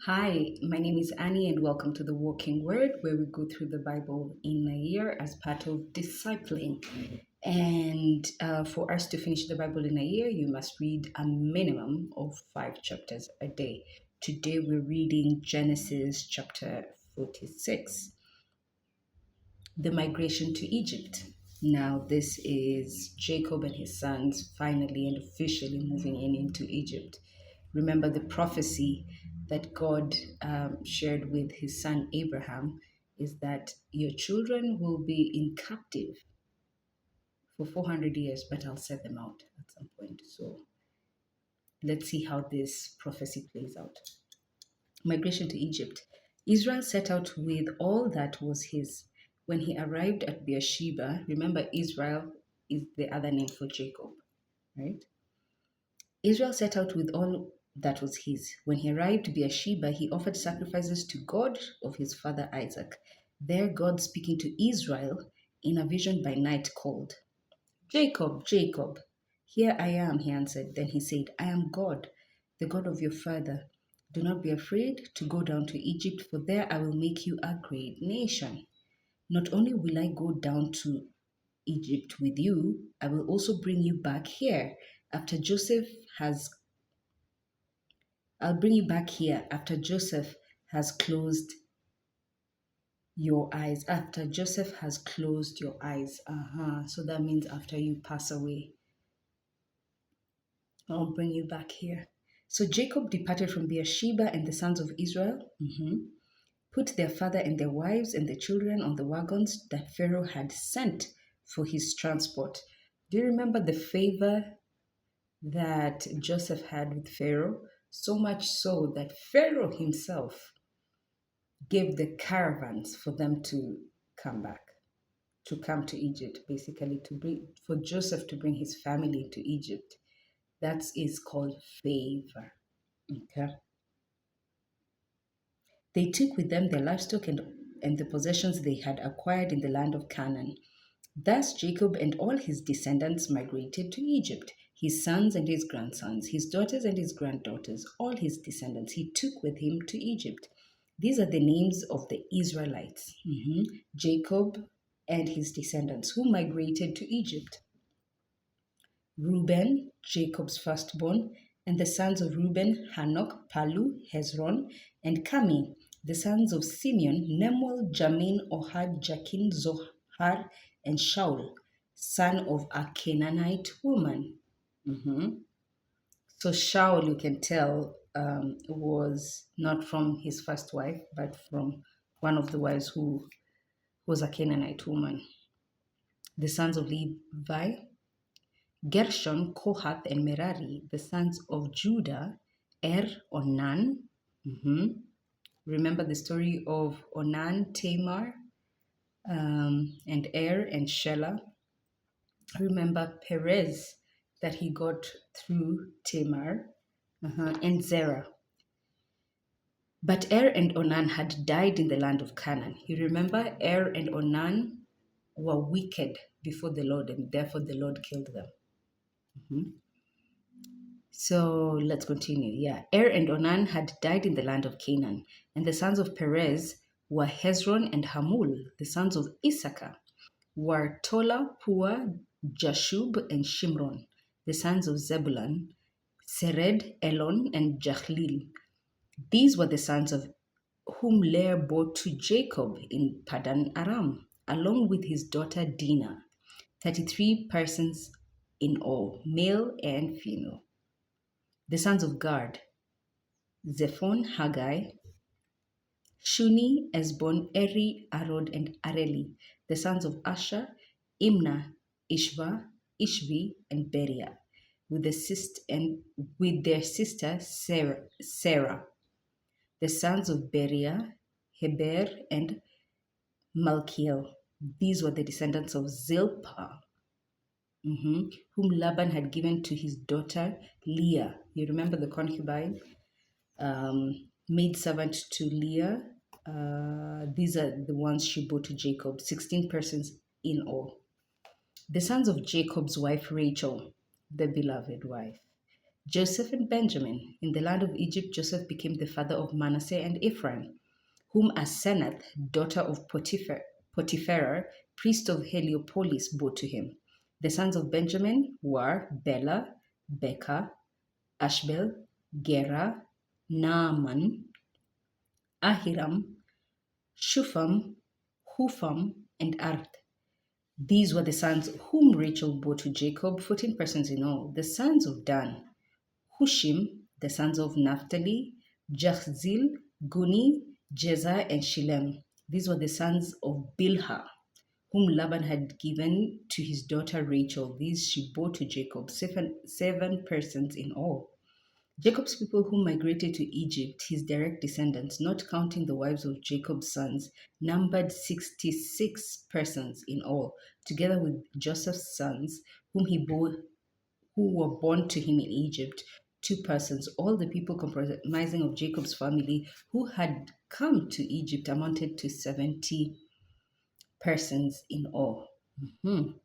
Hi, my name is Annie, and welcome to the Walking Word, where we go through the Bible in a year as part of discipling. And for us to finish the Bible in a year, you must read a minimum of 5 chapters a day. Today, we're reading Genesis chapter 46, the migration to Egypt. Now, this is Jacob and his sons finally and officially moving into Egypt. Remember the prophecy that God shared with his son Abraham is that your children will be in captive for 400 years, but I'll set them out at some point. So let's see how this prophecy plays out. Migration to Egypt. Israel set out with all that was his. When he arrived at Beersheba, remember Israel is the other name for Jacob, right? Israel set out with all that was his. When he arrived at Beersheba, he offered sacrifices to God of his father Isaac. There, God speaking to Israel in a vision by night called, Jacob, Jacob. Here I am, he answered. Then he said, I am God, the God of your father. Do not be afraid to go down to Egypt, for there I will make you a great nation. Not only will I go down to Egypt with you, I will also bring you back here after Joseph has I'll bring you back here after Joseph has closed your eyes. After Joseph has closed your eyes. So that means after you pass away, I'll bring you back here. So Jacob departed from Beersheba, and the sons of Israel put their father and their wives and their children on the wagons that Pharaoh had sent for his transport. Do you remember the favor that Joseph had with Pharaoh? So much so that Pharaoh himself gave the caravans for them to come back, to come to Egypt, basically to bring for Joseph to bring his family to Egypt. That is called favor. Okay. They took with them their livestock and the possessions they had acquired in the land of Canaan. Thus Jacob and all his descendants migrated to Egypt, his sons and his grandsons, his daughters and his granddaughters, all his descendants he took with him to Egypt. These are the names of the Israelites, Jacob and his descendants who migrated to Egypt. Reuben, Jacob's firstborn, and the sons of Reuben, Hanok, Palu, Hezron, and Kami. The sons of Simeon, Nemuel, Jamin, Ohad, Jakin, Zohar, and Shaul, son of a Canaanite woman. So Shaul, you can tell, was not from his first wife, but from one of the wives who was a Canaanite woman. The sons of Levi, Gershon, Kohath, and Merari. The sons of Judah, Onan. Remember the story of Onan, Tamar, and and Shelah. Remember Perez that he got through Tamar, and Zerah. But and Onan had died in the land of Canaan. You remember and Onan were wicked before the Lord, and therefore the Lord killed them. So let's continue. Yeah. And Onan had died in the land of Canaan, and the sons of Perez were Hezron and Hamul. The sons of Issachar were Tola, Pua, Jashub, and Shimron. The sons of Zebulun, Sered, Elon, and Jachlil. These were the sons of whom Leah bore to Jacob in Padan Aram, along with his daughter Dinah, 33 persons in all, male and female. The sons of Gad, Zephon, Haggai, Shuni, Esbon, Eri, Arod, and Areli. The sons of Asher, Imnah, Ishva, Ishvi, and Beriah, with their sister Sarah. The sons of Beriah, Heber, and Malkiel. These were the descendants of Zilpah, whom Laban had given to his daughter Leah. You remember the concubine? Maid servant to Leah. These are the ones she bore to Jacob, 16 persons in all. The sons of Jacob's wife Rachel, the beloved wife. Joseph and Benjamin. In the land of Egypt, Joseph became the father of Manasseh and Ephraim, whom Asenath, daughter of Potipharah, priest of Heliopolis, bore to him. The sons of Benjamin were Bela, Becca, Ashbel, Gera, Naaman, Ahiram, Shufam, Hufam, and Ard. These were the sons whom Rachel bore to Jacob, 14 persons in all. The sons of Dan, Hushim, the sons of Naphtali, Jahzil, Guni, Jezer, and Shillem. These were the sons of Bilhah, whom Laban had given to his daughter Rachel. These she bore to Jacob, seven persons in all. Jacob's people who migrated to Egypt, his direct descendants, not counting the wives of Jacob's sons, numbered 66 persons in all, together with Joseph's sons, whom he bore, who were born to him in Egypt, 2 persons. All the people comprising of Jacob's family who had come to Egypt amounted to 70 persons in all. Mhm.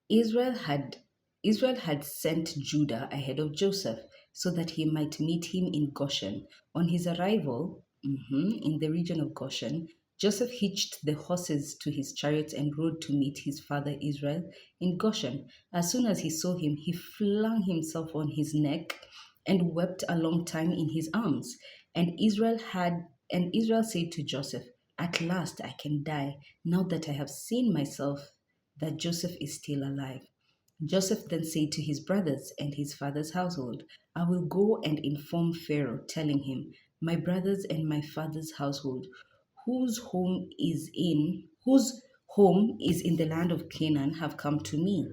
Israel had Israel had sent Judah ahead of Joseph so that he might meet him in Goshen. On his arrival in the region of Goshen, Joseph hitched the horses to his chariots and rode to meet his father Israel in Goshen. As soon as he saw him, he flung himself on his neck and wept a long time in his arms. And Israel said to Joseph, "At last I can die, now that I have seen myself that Joseph is still alive." Joseph then said to his brothers and his father's household, "I will go and inform Pharaoh, telling him, 'My brothers and my father's household, whose home is in the land of Canaan, have come to me.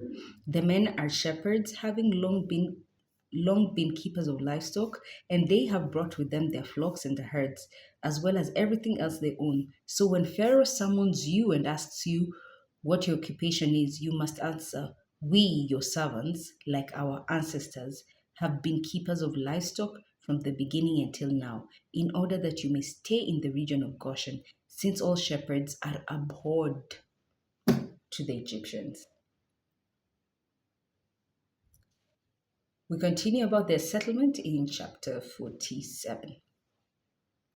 The men are shepherds, having long been keepers of livestock, and they have brought with them their flocks and their herds, as well as everything else they own. So when Pharaoh summons you and asks you what your occupation is, you must answer, "We, your servants, like our ancestors, have been keepers of livestock from the beginning until now, in order that you may stay in the region of Goshen, since all shepherds are abhorred to the Egyptians." We continue about their settlement in chapter 47.